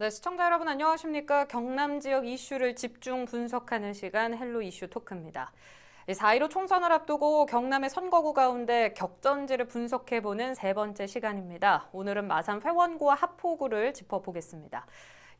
네, 시청자 여러분 안녕하십니까? 경남 지역 이슈를 집중 분석하는 시간 헬로 이슈 토크입니다. 4.15 총선을 앞두고 경남의 선거구 가운데 격전지를 분석해보는 세 번째 시간입니다. 오늘은 마산 회원구와 하포구를 짚어보겠습니다.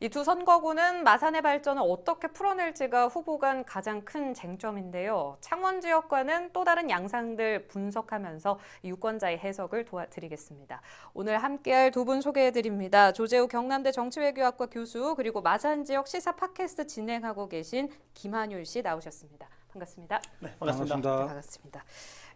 이 두 선거구는 마산의 발전을 어떻게 풀어낼지가 후보 간 가장 큰 쟁점인데요. 창원 지역과는 또 다른 양상들 분석하면서 유권자의 해석을 도와드리겠습니다. 오늘 함께할 두 분 소개해드립니다. 조재우 경남대 정치외교학과 교수 그리고 마산 지역 시사 팟캐스트 진행하고 계신 김한율 씨 나오셨습니다. 반갑습니다. 네, 반갑습니다. 네, 반갑습니다.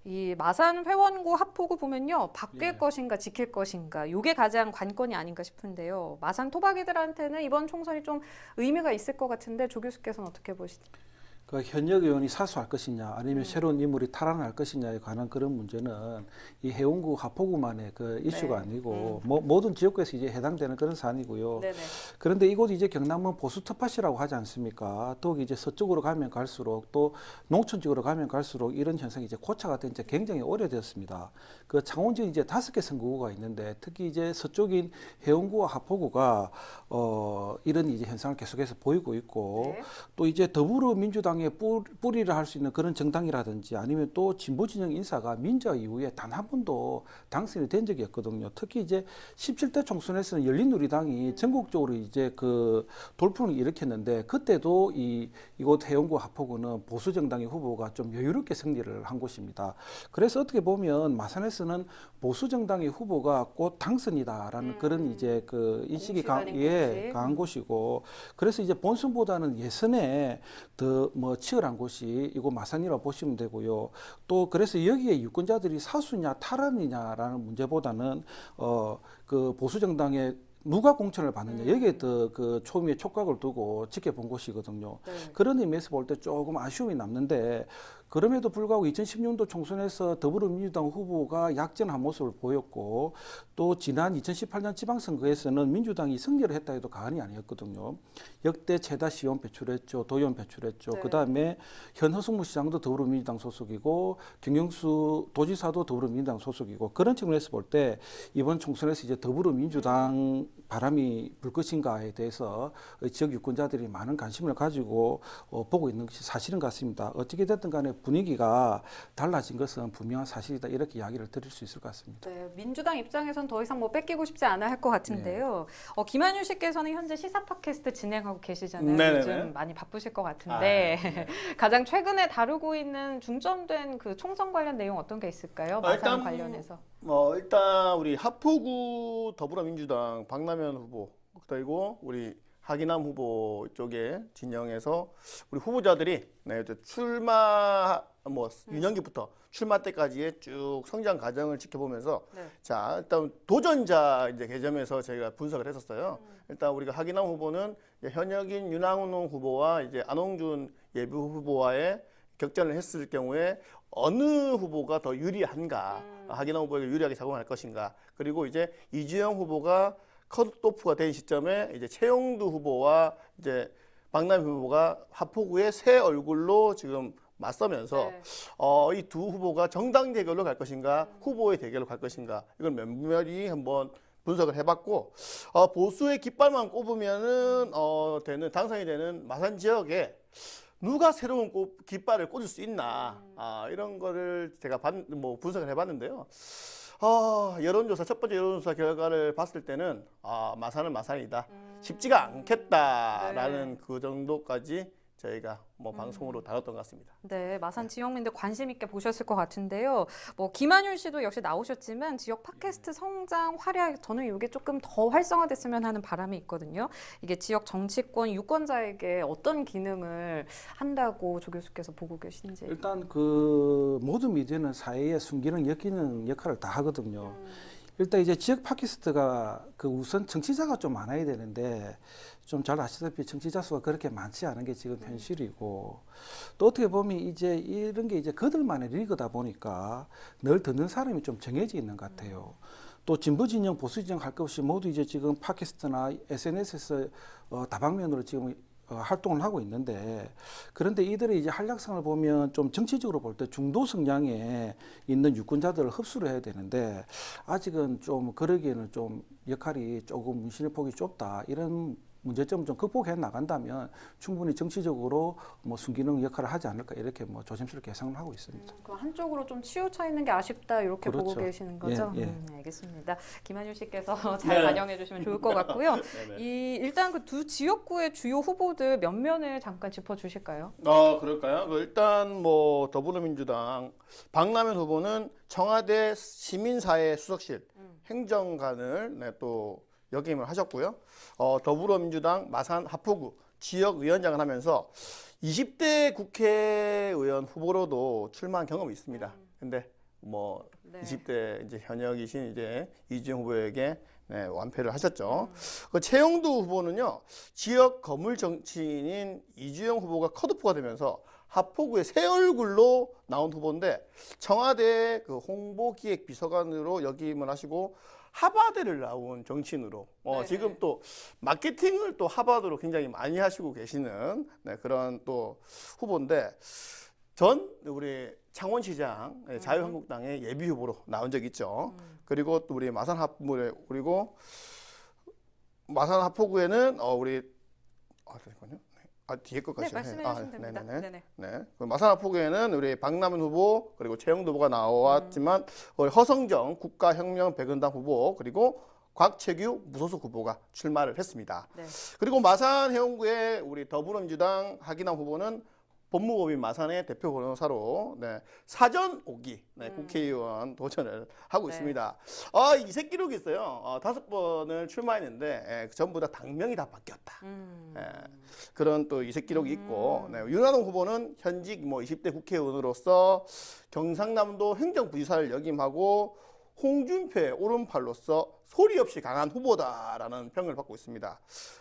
이 마산 회원구 하포구 보면요. 바뀔 것인가 지킬 것인가 이게 가장 관건이 아닌가 싶은데요. 마산 토박이들한테는 이번 총선이 좀 의미가 있을 것 같은데 조 교수께서는 어떻게 보시죠? 그 현역 의원이 사수할 것이냐 아니면 새로운 인물이 탈환할 것이냐에 관한 그런 문제는 이 해운구 하포구만의 그 이슈가 아니고 모든 지역구에서 이제 해당되는 그런 사안이고요. 네네. 그런데 이곳 이제 경남은 보수 텃밭이라고 하지 않습니까? 더욱 이제 서쪽으로 가면 갈수록 또 농촌 지역으로 가면 갈수록 이런 현상이 이제 고착화 된 지 굉장히 오래되었습니다. 그 창원 지역 이제 5개 선거구가 있는데 특히 이제 서쪽인 해운구와 하포구가 이런 이제 현상을 계속해서 보이고 있고 또 이제 더불어민주당의 뿌리를 할 수 있는 그런 정당이라든지 아니면 또 진보 진영 인사가 민주화 이후에 단 한 번도 당선이 된 적이 없거든요. 특히 이제 17대 총선에서는 열린우리당이 전국적으로 이제 그 돌풍을 일으켰는데 그때도 이곳 해운구 하포구는 보수 정당의 후보가 좀 여유롭게 승리를 한 곳입니다. 그래서 어떻게 보면 마산에서는 보수 정당의 후보가 곧 당선이다라는 그런 이제 그 인식이 강한 곳이고 그래서 이제 본선보다는 예선에 더 뭐 치열한 곳이 이곳 마산이라고 보시면 되고요. 또 그래서 여기에 유권자들이 사수냐 탈환이냐라는 문제보다는 그 보수 정당의 누가 공천을 받느냐 여기에 더 그 초미의 촉각을 두고 지켜본 곳이거든요. 그런 의미에서 볼 때 조금 아쉬움이 남는데 그럼에도 불구하고 2016년도 총선에서 더불어민주당 후보가 약진한 모습을 보였고 또 지난 2018년 지방선거에서는 민주당이 승리를 했다 해도 과언이 아니었거든요. 역대 최다 시의원 배출했죠. 도의원 배출했죠. 그다음에 현허승무 시장도 더불어민주당 소속이고 김경수 도지사도 더불어민주당 소속이고 그런 측면에서 볼 때 이번 총선에서 이제 더불어민주당 바람이 불 것인가에 대해서 지역 유권자들이 많은 관심을 가지고 보고 있는 것이 사실인 것 같습니다. 어떻게 됐든 간에 분위기가 달라진 것은 분명한 사실이다 이렇게 이야기를 드릴 수 있을 것 같습니다. 네, 민주당 입장에선 더 이상 뭐 뺏기고 싶지 않아 할 것 같은데요. 김한율 씨께서는 현재 시사 팟캐스트 진행하고 계시잖아요. 네네네. 요즘 많이 바쁘실 것 같은데 가장 최근에 다루고 있는 중점된 그 총선 관련 내용 어떤 게 있을까요? 마산 관련해서. 일단 우리 하포구 더불어민주당 박남현 후보 그리고 우리 하기남 후보 쪽에 진영에서 우리 후보자들이 출마 유년기부터 출마 때까지의 쭉 성장 과정을 지켜보면서 자 일단 도전자 이제 개점에서 저희가 분석을 했었어요. 일단 우리가 하기남 후보는 현역인 윤항훈 후보와 이제 안홍준 예비 후보와의 격전을 했을 경우에 어느 후보가 더 유리한가, 하기남 후보에게 유리하게 작용할 것인가, 그리고 이제 이주영 후보가 컷오프가 된 시점에 이제 최영두 후보와 이제 박남희 후보가 하포구의 새 얼굴로 지금 맞서면서 이 두 후보가 정당 대결로 갈 것인가, 후보의 대결로 갈 것인가, 이걸 면밀히 한번 분석을 해봤고 보수의 깃발만 꼽으면은 당선이 되는 마산 지역에 누가 새로운 깃발을 꽂을 수 있나 이런 거를 제가 분석을 해봤는데요. 여론조사 첫 번째 여론조사 결과를 봤을 때는 마산은 마산이다. 쉽지가 않겠다라는 그 정도까지 저희가 방송으로 다뤘던 것 같습니다. 네, 마산 지역민들 관심 있게 보셨을 것 같은데요. 김한율 씨도 역시 나오셨지만 지역 팟캐스트 성장 활약 저는 이게 조금 더 활성화됐으면 하는 바람이 있거든요. 이게 지역 정치권 유권자에게 어떤 기능을 한다고 조 교수께서 보고 계신지. 일단 그 모든 미디어는 사회의 순기능, 역기능 역할을 다 하거든요. 일단 이제 지역 팟캐스트가 그 우선 청취자가 좀 많아야 되는데 좀 잘 아시다시피 청취자 수가 그렇게 많지 않은 게 지금 현실이고 또 어떻게 보면 이제 이런 게 이제 그들만의 리그다 보니까 늘 듣는 사람이 좀 정해져 있는 것 같아요. 또 진보 진영, 보수 진영 할 것 없이 모두 이제 지금 팟캐스트나 SNS에서 다방면으로 지금 활동을 하고 있는데 그런데 이들의 이제 활약상을 보면 좀 정치적으로 볼 때 중도 성향에 있는 유권자들을 흡수를 해야 되는데 아직은 좀 그러기에는 좀 역할이 조금 문신의 폭이 좁다 이런 문제점을 좀 극복해 나간다면 충분히 정치적으로 뭐 순기능 역할을 하지 않을까 이렇게 뭐 조심스럽게 예상을 하고 있습니다. 그 한쪽으로 좀 치우쳐 있는 게 아쉽다 이렇게 보고 그렇죠. 계시는 거죠? 예, 예. 알겠습니다. 김한율 씨께서 잘 네. 반영해 주시면 좋을 것 같고요. 네네. 일단 그 두 지역구의 주요 후보들 몇 면을 잠깐 짚어 주실까요? 그럴까요? 일단 뭐 더불어민주당 박남현 후보는 청와대 시민사회 수석실 행정관을 또 역임을 하셨고요. 더불어민주당 마산 하포구 지역위원장을 하면서 20대 국회의원 후보로도 출마한 경험이 있습니다. 근데 뭐 네. 20대 이제 현역이신 이제 이주영 후보에게 완패를 하셨죠. 그 최영두 후보는요, 지역 거물 정치인인 이주영 후보가 컷오프가 되면서 하포구의 새 얼굴로 나온 후보인데 청와대 그 홍보기획비서관으로 역임을 하시고 하버드를 나온 정치인으로 네네. 지금 또 마케팅을 또 하버드로 굉장히 많이 하시고 계시는 그런 또 후보인데 전 우리 창원시장 자유한국당의 예비 후보로 나온 적 있죠. 그리고 또 우리 마산 그리고 마산 하포구에는 우리 잠깐만요. 뒤에 것까지 네, 말씀해 주시면 됩니다. 네네. 네. 그 마산 하포구에는 우리 박남은 후보 그리고 최영도 후보가 나왔지만 우리 허성정 국가혁명백은당 후보 그리고 곽채규 무소속 후보가 출마를 했습니다. 네. 그리고 마산 해운구의 우리 더불어민주당 하기남 후보는 법무법인 마산의 대표 변호사로 사전 5기 국회의원 도전을 하고 네. 있습니다. 이색 기록이 있어요. 5번을 출마했는데 전부 다 당명이 다 바뀌었다. 그런 또 이색 기록이 있고 윤한홍 후보는 현직 뭐 20대 국회의원으로서 경상남도 행정부지사를 역임하고 홍준표의 오른팔로서 소리 없이 강한 후보다라는 평을 받고 있습니다.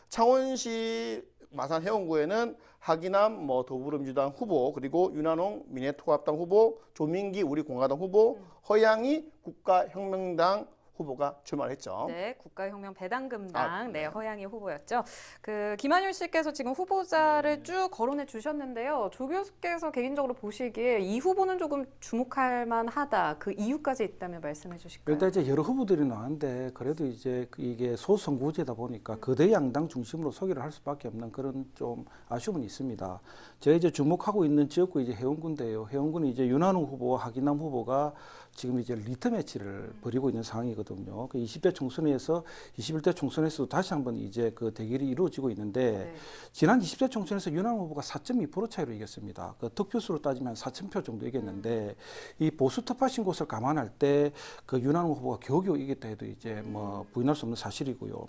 창원시 마산 해운구에는 하기남 더불어민주당 후보 그리고 윤한홍 미래통합당 후보 조민기 우리공화당 후보 허양이 국가혁명당 후보가 출마를 했죠. 네, 국가혁명 배당금당 네. 허양이 후보였죠. 그 김한율 씨께서 지금 후보자를 쭉 거론해 주셨는데요. 조 교수께서 개인적으로 보시기에 이 후보는 조금 주목할 만하다. 그 이유까지 있다면 말씀해 주실까요? 일단 이제 여러 후보들이 나왔는데 그래도 이제 이게 소선구제다 보니까 거대 양당 중심으로 소개를 할 수밖에 없는 그런 좀 아쉬움은 있습니다. 제가 이제 주목하고 있는 지역구 이제 해운구인데요. 해운구는 이제 윤한홍 후보와 하기남 후보가 지금 이제 리트 매치를 벌이고 있는 상황이거든요. 그 20대 총선에서 21대 총선에서도 다시 한번 이제 그 대결이 이루어지고 있는데 네. 지난 20대 총선에서 윤한홍 후보가 4.2% 차이로 이겼습니다. 그 득표수로 따지면 4,000표 정도 이겼는데 이 보수 특파신 곳을 감안할 때 그 윤한홍 후보가 겨우겨우 이겼다 해도 이제 뭐 부인할 수 없는 사실이고요.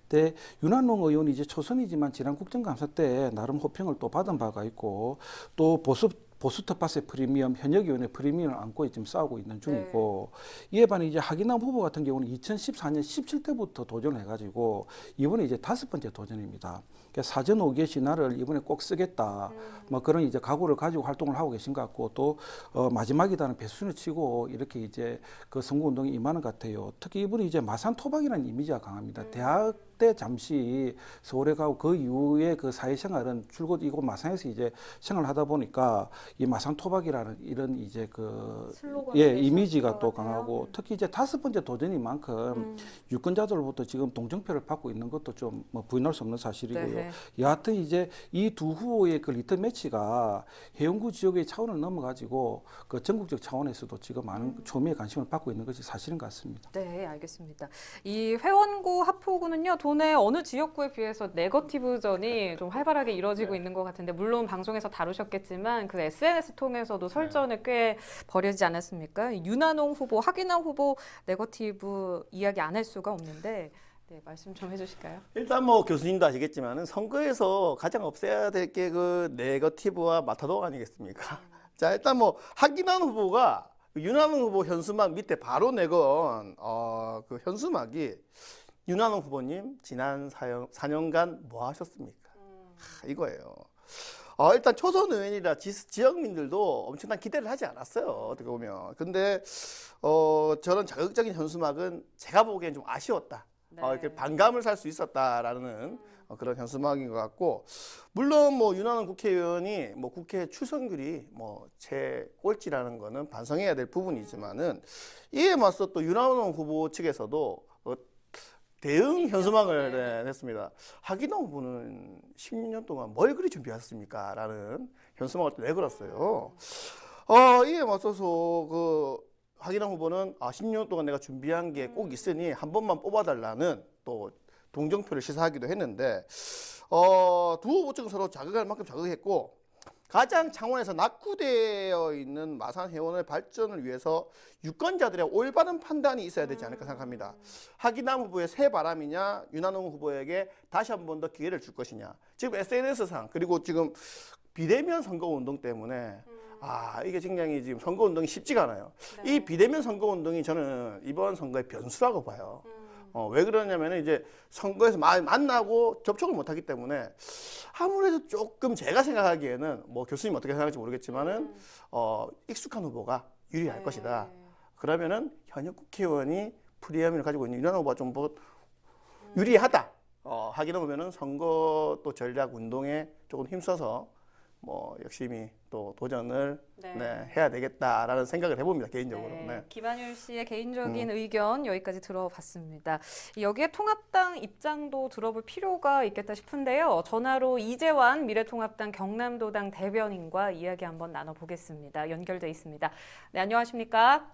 근데 윤한홍 의원이 이제 초선이지만 지난 국정감사 때 나름 호평을 또 받은 바가 있고 또 보수 특파스의 프리미엄, 현역 의원의 프리미엄을 안고 지금 싸우고 있는 중이고 이에 반해 이제 하기남 후보 같은 경우는 2014년 17대부터 도전을 해가지고 이번에 이제 5번째 도전입니다. 그러니까 사전 5개 신화를 이번에 꼭 쓰겠다. 뭐 그런 이제 각오를 가지고 활동을 하고 계신 것 같고 또 마지막이다는 배수를 치고 이렇게 이제 그 선거운동에 임하는 것 같아요. 특히 이분이 이제 마산 토박이라는 이미지가 강합니다. 대학 때 잠시 서울에 가고 그 이후에 그 사회생활은 줄곧 이곳 마산에서 이제 생활하다 보니까 이 마산 토박이라는 이런 이제 그 슬로건이 이미지가 되셨을 또 것 같아요. 강하고 특히 이제 5번째 도전인 만큼 유권자들로부터 지금 동정표를 받고 있는 것도 좀 뭐 부인할 수 없는 사실이고요. 네. 여하튼 이제 이 두 후보의 그 리트 매치가 해운구 지역의 차원을 넘어가지고 그 전국적 차원에서도 지금 많은 초미의 관심을 받고 있는 것이 사실인 것 같습니다. 네, 알겠습니다. 이 회원구 하포구는요, 도내 어느 지역구에 비해서 네거티브전이 좀 활발하게 이루어지고 있는 것 같은데, 물론 방송에서 다루셨겠지만 그 SNS 통해서도 설전을 꽤 벌여지지 않았습니까? 윤한홍 후보, 하기남 후보 네거티브 이야기 안 할 수가 없는데, 네, 말씀 좀 해주실까요? 일단 뭐 교수님도 아시겠지만은 선거에서 가장 없애야 될 게 그 네거티브와 마타도어 아니겠습니까? 자, 일단 뭐 하기남 후보가 윤한홍 후보 현수막 밑에 바로 내건 그 현수막이 윤한홍 후보님 지난 4년간 뭐 하셨습니까? 이거예요. 일단 초선 의원이라 지역민들도 엄청난 기대를 하지 않았어요. 어떻게 보면. 근데 저런 자극적인 현수막은 제가 보기엔 좀 아쉬웠다. 네. 이렇게 반감을 살 수 있었다라는 그런 현수막인 것 같고, 물론 뭐 윤한홍 국회의원이 뭐 국회 출석률이 뭐 제 꼴찌라는 거는 반성해야 될 부분이지만은 이에 맞서 또 윤한홍 후보 측에서도 대응 현수막을 냈습니다. 하기남 후보는 10년 동안 뭘 그리 준비하셨습니까? 라는 현수막을 또 내걸었어요. 이에 맞서서 그 하기남 후보는 10년 동안 내가 준비한 게 꼭 있으니 한 번만 뽑아달라는 또 동정표를 시사하기도 했는데 두 후보 측은 서로 자극할 만큼 자극했고 가장 창원에서 낙후되어 있는 마산 해원의 발전을 위해서 유권자들의 올바른 판단이 있어야 되지 않을까 생각합니다. 하기남 후보의 새 바람이냐, 윤한홍 후보에게 다시 한 번 더 기회를 줄 것이냐. 지금 SNS상 그리고 지금 비대면 선거운동 때문에 이게 굉장히 지금 선거운동이 쉽지가 않아요. 네. 이 비대면 선거운동이 저는 이번 선거의 변수라고 봐요. 왜 그러냐면 이제 선거에서 만나고 접촉을 못하기 때문에 아무래도 조금 제가 생각하기에는 뭐 교수님 어떻게 생각할지 모르겠지만은 익숙한 후보가 유리할 것이다. 그러면은 현역 국회의원이 프리미엄을 가지고 있는 윤한홍 후보가 좀 뭐 유리하다. 하기는 보면은 선거 또 전략 운동에 조금 힘써서 뭐 열심히 또 도전을 해야 되겠다라는 생각을 해봅니다 개인적으로. 네. 김한율 씨의 개인적인 의견 여기까지 들어봤습니다. 여기에 통합당 입장도 들어볼 필요가 있겠다 싶은데요. 전화로 이재환 미래통합당 경남도당 대변인과 이야기 한번 나눠보겠습니다. 연결돼 있습니다. 네, 안녕하십니까?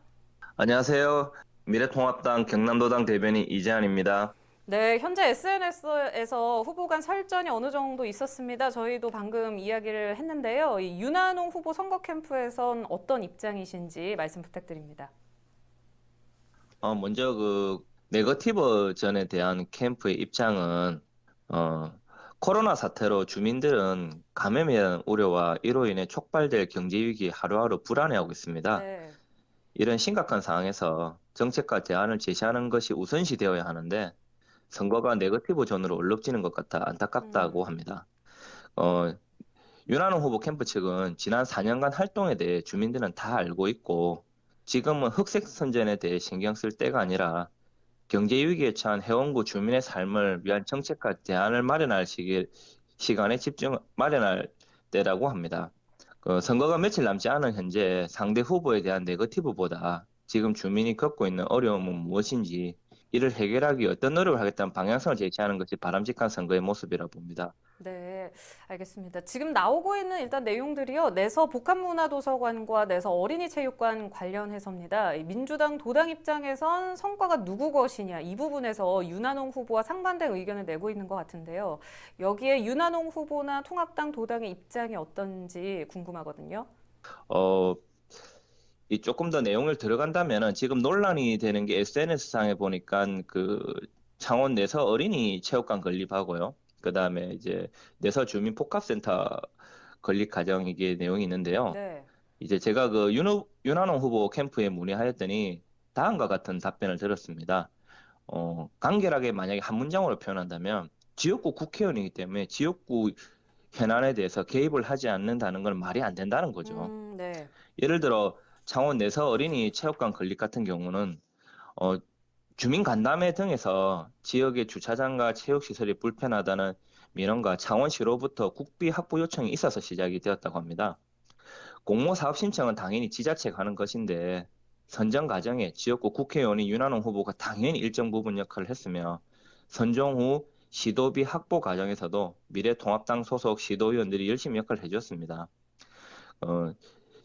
안녕하세요. 미래통합당 경남도당 대변인 이재환입니다. 네, 현재 SNS에서 후보 간 설전이 어느 정도 있었습니다. 저희도 방금 이야기를 했는데요. 이 윤한홍 후보 선거 캠프에선 어떤 입장이신지 말씀 부탁드립니다. 먼저 그 네거티브 전에 대한 캠프의 입장은 코로나 사태로 주민들은 감염에 대한 우려와 이로 인해 촉발될 경제 위기에 하루하루 불안해하고 있습니다. 네. 이런 심각한 상황에서 정책과 대안을 제시하는 것이 우선시 되어야 하는데 선거가 네거티브 존으로 얼룩지는 것 같아 안타깝다고 합니다. 윤한홍 후보 캠프 측은 지난 4년간 활동에 대해 주민들은 다 알고 있고 지금은 흑색 선전에 대해 신경 쓸 때가 아니라 경제 위기에 처한 해원구 주민의 삶을 위한 정책과 대안을 마련할 시간에 마련할 때라고 합니다. 선거가 며칠 남지 않은 현재 상대 후보에 대한 네거티브보다 지금 주민이 겪고 있는 어려움은 무엇인지 이를 해결하기 위해 어떤 노력을 하겠다는 방향성을 제시하는 것이 바람직한 선거의 모습이라 봅니다. 네, 알겠습니다. 지금 나오고 있는 일단 내용들이요. 내서 복합문화도서관과 내서 어린이체육관 관련해서입니다. 민주당 도당 입장에선 성과가 누구 것이냐 이 부분에서 윤한홍 후보와 상반된 의견을 내고 있는 것 같은데요. 여기에 윤한홍 후보나 통합당 도당의 입장이 어떤지 궁금하거든요. 이 조금 더 내용을 들어간다면은 지금 논란이 되는 게 SNS상에 보니까 그 창원 내서 어린이 체육관 건립하고요. 그다음에 이제 내서 주민 복합센터 건립 과정 이게 내용이 있는데요. 네. 이제 제가 그 윤한홍 후보 캠프에 문의하였더니 다음과 같은 답변을 들었습니다. 간결하게 만약에 한 문장으로 표현한다면 지역구 국회의원이기 때문에 지역구 현안에 대해서 개입을 하지 않는다는 건 말이 안 된다는 거죠. 네. 예를 들어 창원 내서 어린이 체육관 건립 같은 경우는 주민 간담회 등에서 지역의 주차장과 체육시설이 불편하다는 민원과 창원시로부터 국비 확보 요청이 있어서 시작이 되었다고 합니다. 공모 사업 신청은 당연히 지자체가 하는 것인데 선정 과정에 지역구 국회의원인 윤한홍 후보가 당연히 일정 부분 역할을 했으며 선정 후 시도비 확보 과정에서도 미래통합당 소속 시도의원들이 열심히 역할을 해줬습니다.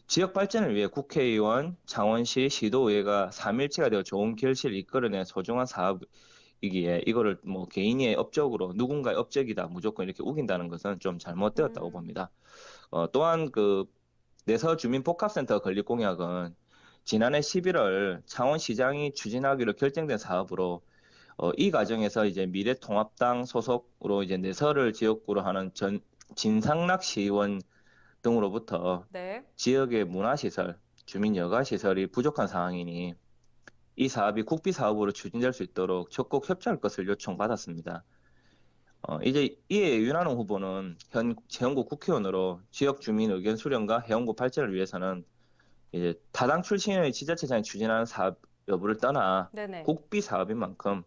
지역 발전을 위해 국회의원, 창원시, 시도의회가 3일체가 되어 좋은 결실을 이끌어낸 소중한 사업이기에 이거를 뭐 개인의 업적으로 누군가의 업적이다 무조건 이렇게 우긴다는 것은 좀 잘못되었다고 봅니다. 또한 그 내서 주민 복합센터 건립 공약은 지난해 11월 창원시장이 추진하기로 결정된 사업으로 이 과정에서 이제 미래통합당 소속으로 이제 내서를 지역구로 하는 진상락 시의원 등으로부터 지역의 문화시설, 주민 여가시설이 부족한 상황이니 이 사업이 국비사업으로 추진될 수 있도록 적극 협조할 것을 요청받았습니다. 이제 이에 윤한홍 후보는 현 해운구 국회의원으로 지역 주민 의견 수렴과 해운구 발전을 위해서는 이제 타당 출신의 지자체장이 추진하는 사업 여부를 떠나 국비 사업인 만큼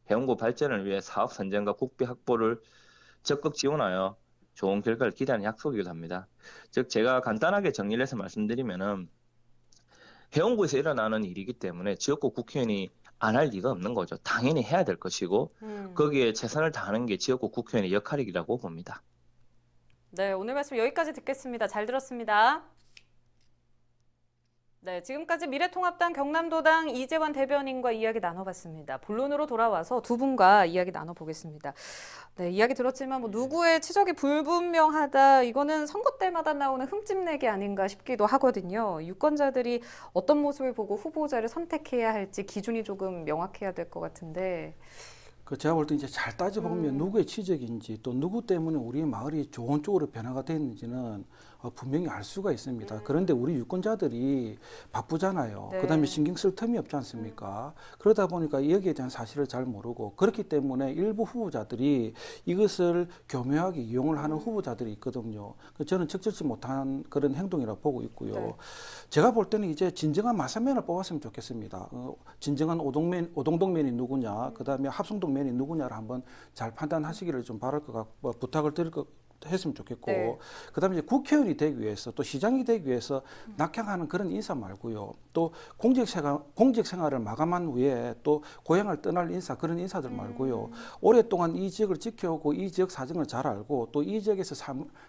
해운구 발전을 위해 사업 선정과 국비 확보를 적극 지원하여 좋은 결과를 기대하는 약속이기도 합니다. 즉 제가 간단하게 정리를 해서 말씀드리면은 해운구에서 일어나는 일이기 때문에 지역구 국회의원이 안 할 리가 없는 거죠. 당연히 해야 될 것이고 거기에 최선을 다하는 게 지역구 국회의원의 역할이라고 봅니다. 네, 오늘 말씀 여기까지 듣겠습니다. 잘 들었습니다. 네, 지금까지 미래통합당 경남도당 이재환 대변인과 이야기 나눠봤습니다. 본론으로 돌아와서 두 분과 이야기 나눠보겠습니다. 네, 이야기 들었지만 뭐 누구의 치적이 불분명하다, 이거는 선거 때마다 나오는 흠집내기 아닌가 싶기도 하거든요. 유권자들이 어떤 모습을 보고 후보자를 선택해야 할지 기준이 조금 명확해야 될 것 같은데. 그 제가 볼 때 이제 잘 따져보면 누구의 치적인지 또 누구 때문에 우리 마을이 좋은 쪽으로 변화가 됐는지는 분명히 알 수가 있습니다. 그런데 우리 유권자들이 바쁘잖아요. 네. 그다음에 신경 쓸 틈이 없지 않습니까? 그러다 보니까 여기에 대한 사실을 잘 모르고 그렇기 때문에 일부 후보자들이 이것을 교묘하게 이용을 하는 후보자들이 있거든요. 저는 적절치 못한 그런 행동이라고 보고 있고요. 네. 제가 볼 때는 이제 진정한 마산면을 뽑았으면 좋겠습니다. 진정한 오동동면이 누구냐, 그다음에 합성동면이 누구냐를 한번 잘 판단하시기를 좀 바랄 것 같고 부탁을 드릴 것 했으면 좋겠고, 네. 그다음에 이제 국회의원이 되기 위해서 또 시장이 되기 위해서 낙향하는 그런 인사 말고요. 또 공직 생활을 마감한 후에 또 고향을 떠날 인사, 그런 인사들 말고요. 오랫동안 이 지역을 지켜오고 이 지역 사정을 잘 알고 또 이 지역에서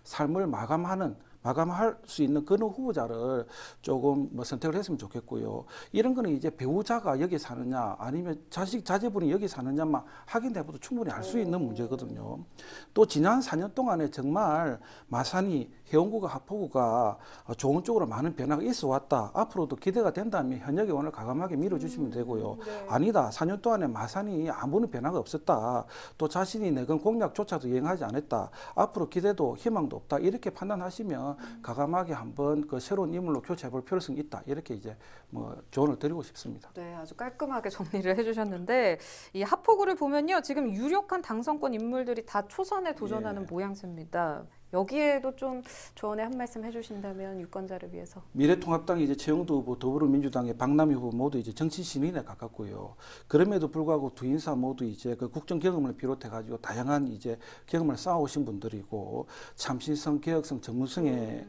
삶을 마감할 수 있는 그런 후보자를 조금 뭐 선택을 했으면 좋겠고요. 이런 거는 이제 배우자가 여기 사느냐 아니면 자제분이 여기 사느냐만 확인해봐도 충분히 알 수 있는 문제거든요. 또 지난 4년 동안에 정말 마산이 해운구가 하포구가 좋은 쪽으로 많은 변화가 있어 왔다. 앞으로도 기대가 된다면 현역의 원을 과감하게 밀어주시면 되고요. 네. 아니다. 4년 동안에 마산이 아무런 변화가 없었다. 또 자신이 내건 공약조차도 이행하지 않았다. 앞으로 기대도 희망도 없다. 이렇게 판단하시면 과감하게 한번 그 새로운 인물로 교체해 볼 필요성이 있다. 이렇게 이제 뭐 조언을 드리고 싶습니다. 네, 아주 깔끔하게 정리를 해주셨는데 이 하포구를 보면요, 지금 유력한 당선권 인물들이 다 초선에 도전하는 예. 모양새입니다. 여기에도 좀 조언의 한 말씀 해주신다면 유권자를 위해서. 미래통합당의 이제 최영도 후보, 더불어민주당의 박남희 후보 모두 이제 정치 신인에 가깝고요. 그럼에도 불구하고 두 인사 모두 이제 그 국정 경험을 비롯해 가지고 다양한 이제 경험을 쌓아오신 분들이고 참신성, 개혁성, 전문성에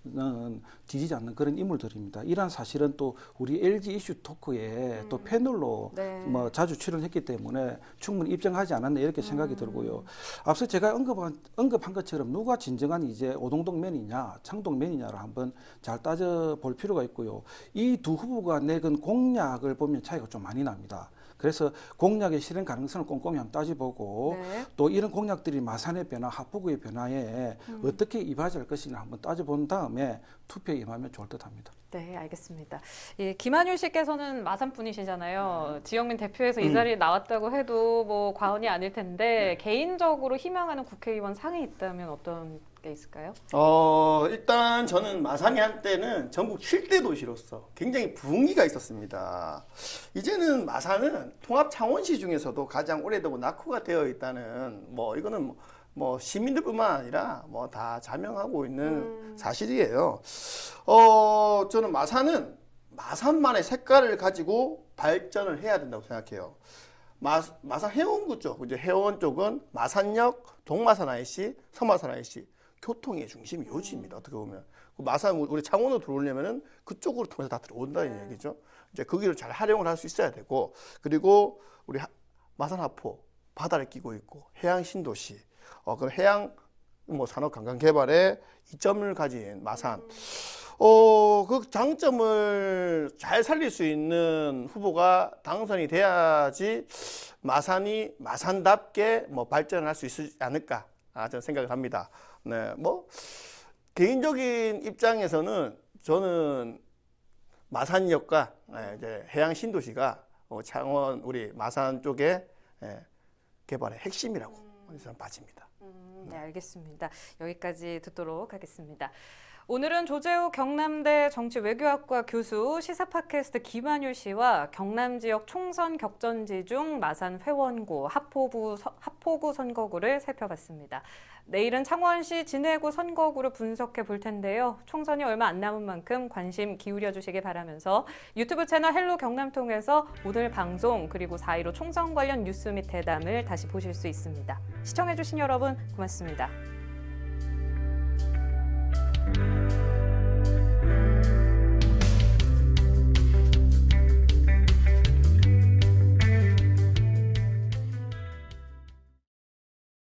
는 뒤지지 않는 그런 인물들입니다. 이러한 사실은 또 우리 LG 이슈 토크에 또 패널로 네. 뭐 자주 출연했기 때문에 충분히 입증하지 않았나 이렇게 생각이 들고요. 앞서 제가 언급한 것처럼 누가 진정한 이제 오동동맨이냐 창동맨이냐를 한번 잘 따져볼 필요가 있고요. 이 두 후보가 내건 공약을 보면 차이가 좀 많이 납니다. 그래서 공약의 실행 가능성을 꼼꼼히 한번 따져보고 네. 또 이런 공약들이 마산의 변화, 하포구의 변화에 어떻게 이바지할 것인가 한번 따져본 다음에 투표에 임하면 좋을 듯합니다. 네, 알겠습니다. 예, 김한율 씨께서는 마산 분이시잖아요. 지역민 대표에서 이 자리에 나왔다고 해도 뭐 과언이 아닐 텐데 개인적으로 희망하는 국회의원 상이 있다면 어떤 게 있을까요? 일단 저는 마산이 한때는 전국 7대 도시로서 굉장히 부흥기가 있었습니다. 이제는 마산은 통합 창원시 중에서도 가장 오래되고 낙후가 되어 있다는 뭐 이거는 뭐 시민들뿐만 아니라 뭐 다 자명하고 있는 사실이에요. 저는 마산은 마산만의 색깔을 가지고 발전을 해야 된다고 생각해요. 마산 해운구 쪽, 이제 해원 쪽은 마산역, 동마산 IC, 서마산 IC 교통의 중심이 요지입니다. 어떻게 보면 마산 우리 창원으로 들어오려면은 그쪽으로 통해서 다 들어온다는 얘기죠. 이제 그 길을 잘 활용을 할 수 있어야 되고, 그리고 우리 마산 하포 바다를 끼고 있고 해양 신도시, 그 해양 뭐 산업 관광 개발에 이점을 가진 마산. 그 장점을 잘 살릴 수 있는 후보가 당선이 돼야지 마산이 마산답게 뭐 발전을 할 수 있지 않을까 저는 생각을 합니다. 네, 뭐 개인적인 입장에서는 저는 마산역과 이제 해양 신도시가 창원 우리 마산 쪽의 개발의 핵심이라고 저는 봐집니다. 네, 알겠습니다. 여기까지 듣도록 하겠습니다. 오늘은 조재호 경남대 정치외교학과 교수, 시사 팟캐스트 김한율 씨와 경남 지역 총선 격전지 중 마산 회원구, 하포구 선거구를 살펴봤습니다. 내일은 창원시 진해구 선거구를 분석해 볼 텐데요. 총선이 얼마 안 남은 만큼 관심 기울여 주시기 바라면서 유튜브 채널 헬로 경남 통해서 오늘 방송 그리고 4.15 총선 관련 뉴스 및 대담을 다시 보실 수 있습니다. 시청해 주신 여러분 고맙습니다.